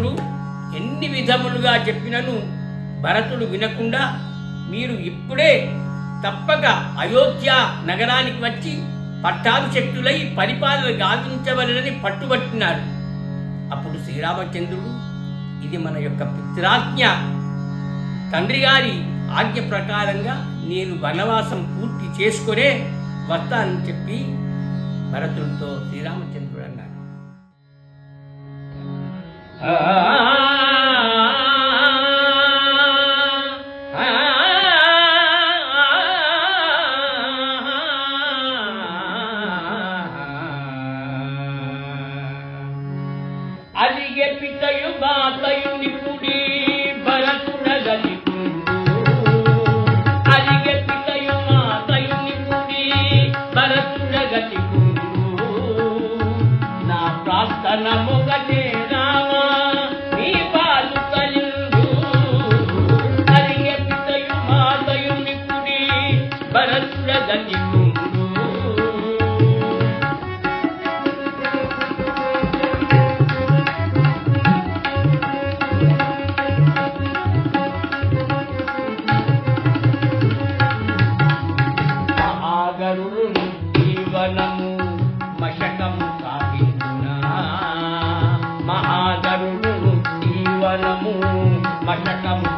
దశరథుడు ఎన్ని విధములుగా చెప్పినను భరతుడు వినకుండా మీరు ఇప్పుడే తప్పక అయోధ్య నగరానికి వచ్చి పట్టాభిషక్తులై పరిపాలన గావించవలనని పట్టుబట్టినాడు. అప్పుడు శ్రీరామచంద్రుడు, ఇది మన యొక్క పిత్రాజ్ఞ, తండ్రి గారి ఆజ్ఞ ప్రకారంగా నేను వనవాసం పూర్తి చేసుకునే వస్తానని చెప్పి భరతుడితో శ్రీరామచంద్రుడు అన్నాడు. అలిగే పితయు బాతయు నిపుడి భరతుడగలికుండు, అలిగే పితయు మాతయు నిపుడి భరతుడగలికుండు, నా ప్రార్థన మొగటే రామా నీ పాలు తలిండు, అలిగే పితయు మాతయు నిపుడి భరతుడగలికుండు. జీవనము మశకము సాగించునా, మహాగరుడు జీవనము మశకము